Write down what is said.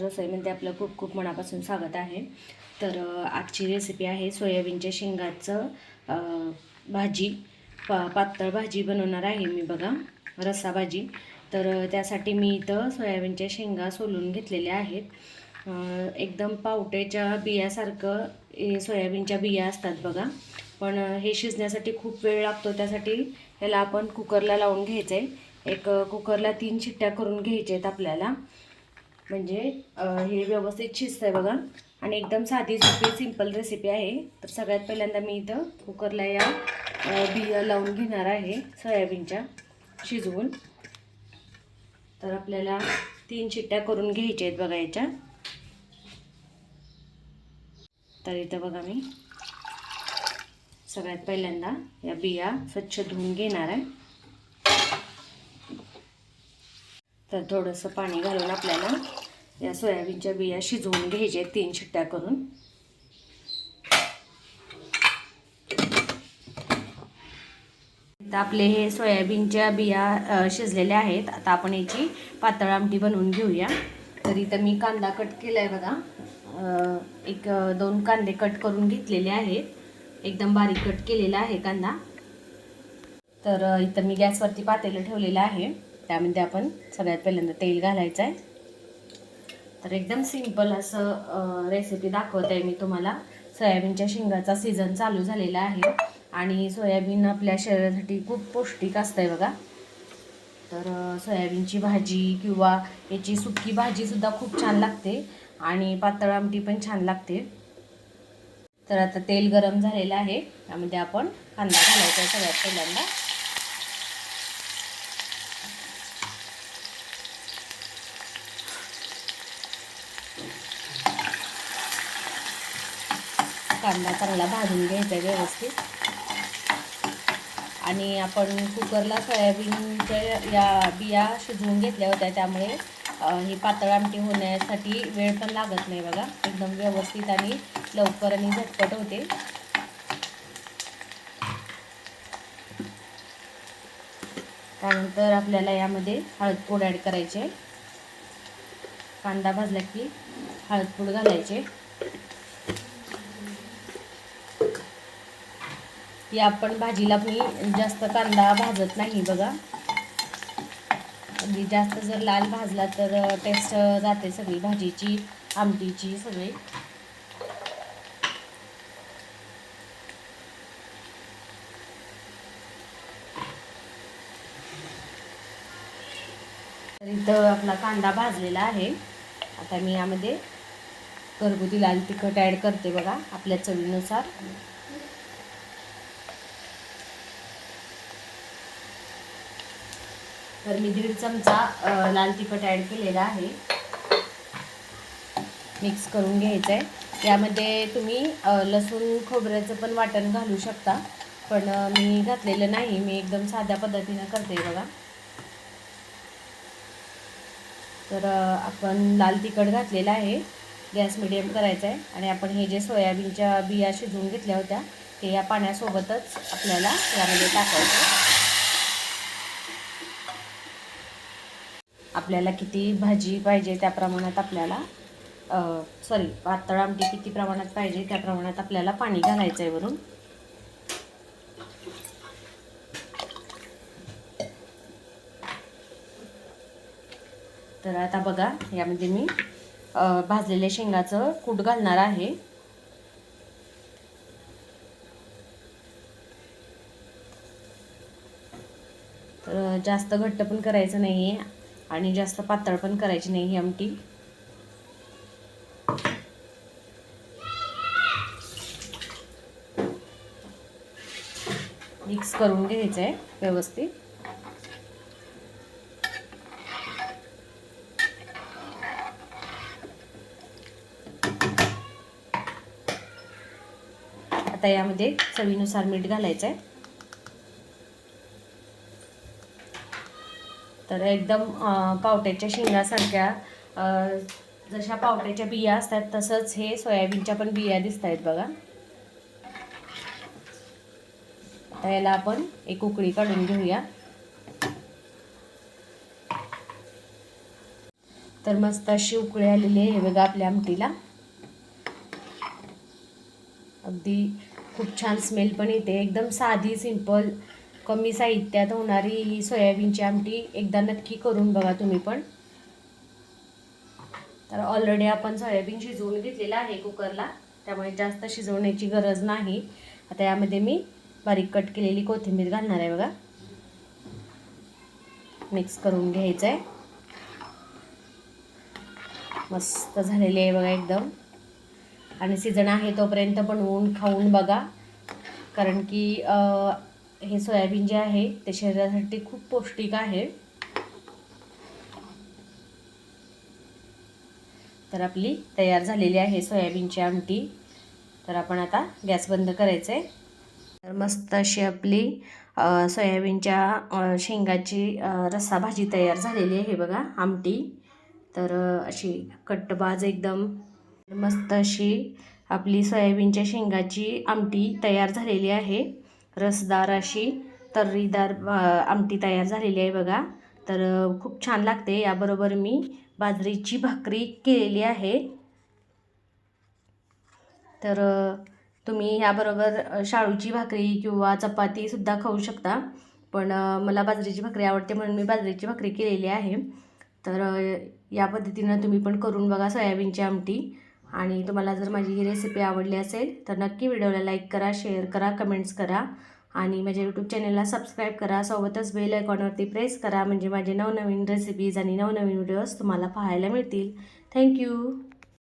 रसोईमध्ये आपलं खूप खूप मनापासून स्वागत आहे। तर आजची रेसिपी आहे सोयाबीनच्या शेंगाचं भाजी, पातळ भाजी बनवणार आहे मी बघा, रस्सा भाजी। तर त्यासाठी मी इथं सोयाबीनच्या शेंगा सोलून घेतलेल्या आहेत। एकदम पावट्याच्या बियासारखं हे सोयाबीनच्या बिया असतात बघा, पण हे शिजण्यासाठी खूप वेळ लागतो। त्यासाठी ह्याला आपण कुकरला लावून घ्यायचं आहे। एक कुकरला 3 शिट्ट्या करून घ्यायच्या आहेत आपल्याला, म्हणजे हे व्यवस्थित शिजतंय बघा। आणि एकदम साधी सोपी सिंपल रेसिपी आहे। तर सगळ्यात पहिल्यांदा मी इथं कुकरला या बिया लावून घेणार आहे सोयाबीनच्या शिजवून। तर आपल्याला 3 शिट्ट्या करून घ्यायच्या आहेत बघा याच्या। तर इथं बघा मी सगळ्यात पहिल्यांदा या बिया स्वच्छ धुवून घेणार आहे। तर थोडंसं पाणी घालून आपल्याला या सोयाबीनच्या बिया शिजवून घ्यायचे 3 शिट्ट्या करून। आता आपले हे सोयाबीनच्या बिया शिजलेल्या आहेत। आता आपण याची पातळ आमटी बनवून घेऊया। तर इथं मी कांदा कट केलाय बघा, 1-2 कांदे कट करून घेतलेले आहेत, एकदम बारीक कट केलेला आहे कांदा। तर इथं मी गॅसवरती पातेलं ठेवलेलं आहे, त्यामध्ये आपण सगळ्यात पहिल्यांदा तेल घालायचं आहे। तर एकदम सिंपल असं रेसिपी दाखवत आहे मी तुम्हाला। सोयाबीनच्या शेंगाचा सीझन चालू झालेला आहे आणि सोयाबीन आपल्या शरीरासाठी खूप पौष्टिक असतंय बघा। तर सोयाबीनची भाजी किंवा याची सुकी भाजी सुद्धा खूप छान लागते आणि पातळ आमटी पण छान लागते। तर आता तेल गरम झालेलं आहे, त्यामध्ये आपण कांदा घालायचा आहे सगळ्यात पहिल्यांदा। कांदा चांगला भाजून घ्यायचा आहे व्यवस्थित। आणि आपण कुकरला सोयाबीनच्या या बिया शिजवून घेतल्या होत्या, त्यामुळे ही पातळ आमटी होण्यासाठी वेळ पण लागत नाही बघा, एकदम व्यवस्थित आणि लवकर आणि झटपट होते। त्यानंतर आपल्याला यामध्ये हळदपूड ॲड करायचे। कांदा भाजला की हळदपूड घालायचे। या आपण भाजीला मी जास्त कांदा भाजत नाही बघा, म्हणजे जास्त जर लाल भाजला तर टेस्ट जाते सगळी भाजीची, आमटीची सगळी। तर इथं आपला कांदा भाजलेला आहे। आता मी यामध्ये घरगुती लाल तिखट ॲड करते बघा, आपल्या चवीनुसार। तर मी 1.5 चमचा लाल तिखट ॲड केलेला आहे, मिक्स करून घ्यायचं आहे। यामध्ये तुम्ही लसूण खोबऱ्याचं पण वाटण घालू शकता, पण मी घातलेलं नाही, मी एकदम साध्या पद्धतीनं करते बघा। तर आपण लाल तिखट घातलेलं आहे, गॅस मिडियम करायचा आहे। आणि आपण हे जे सोयाबीनच्या बिया शिजवून घेतल्या होत्या ते या पाण्यासोबतच आपल्याला यामध्ये टाकायचं। आपल्याला किती भाजी पाहिजे त्या प्रमाणात आपल्याला पातळ आमटी किती प्रमाणात पाहिजे त्या प्रमाणात आपल्याला पाणी घालायचं आहे वरून। तर आता बघा यामध्ये मी भाजलेल्या शेंगाचं कूट घालणार आहे। तर जास्त घट्ट पण करायचं नाही आहे आणि जास्त पातळ पण करायची नाही ही आमटी। मिक्स करून घ्यायचं आहे व्यवस्थित। आता यामध्ये चवीनुसार मीठ घालायचं आहे। तर एकदम पावट्याच्या शेंगासारख्या, जशा पावट्याच्या बिया असतात तसंच हे सोयाबीनच्या पण बिया दिसत आहेत बघा। आता याला आपण एक उकळी काढून घेऊया। तर मस्त अशी उकळी आलेली आहे बघा आपल्या आमटीला. अगदी खूप छान स्मेल पण येते. एकदम साधी सिंपल कमी साहित्यात होणारी ही सोयाबीनची आमटी एकदा नक्की करून बघा तुम्ही पण. तर ऑलरेडी आपण सोयाबीन शिजवून घेतलेलं आहे कुकरला, त्यामुळे जास्त शिजवण्याची गरज नाही. आता यामध्ये मी बारीक कट केलेली कोथिंबीर घालणार आहे बघा. मिक्स करून घ्यायचं आहे. मस्त झालेली आहे बघा एकदम. आणि सीजन आहे तोपर्यंत बनवून खाऊन बघा, कारण की हे सोयाबीन जे आहे ते शरीरासाठी खूप पौष्टिक आहे. तर आपली तयार झालेली आहे सोयाबीनची आमटी. तर आपण आता गॅस बंद करायचं आहे. तर मस्त अशी आपली सोयाबीनच्या शेंगाची रस्सा भाजी तयार झालेली आहे बघा, आमटी. तर अशी कट्टबाज एकदम मस्त अशी आपली सोयाबीनच्या शेंगाची आमटी तयार झालेली आहे. रसदार अशी तर्रीदार आमटी तयार झालेली आहे बघा. तर खूप छान लागते. याबरोबर मी बाजरीची भाकरी केलेली आहे. तर तुम्ही याबरोबर शाळूची भाकरी किंवा चपातीसुद्धा खाऊ शकता, पण मला बाजरीची भाकरी आवडते म्हणून मी बाजरीची भाकरी केलेली आहे. तर या पद्धतीनं तुम्ही पण करून बघा सोयाबीनची आमटी. आणि तुम्हाला जर माझी ही रेसिपी आवडली असेल तर नक्की व्हिडिओला लाईक करा, शेअर करा, कमेंट्स करा आणि माझ्या यूट्यूब चॅनलला सबस्क्राईब करा. सोबतच बेल आयकॉनवरती प्रेस करा, म्हणजे माझे नवनवीन रेसिपीज आणि नवनवीन व्हिडिओज तुम्हाला पाहायला मिळतील. थँक्यू.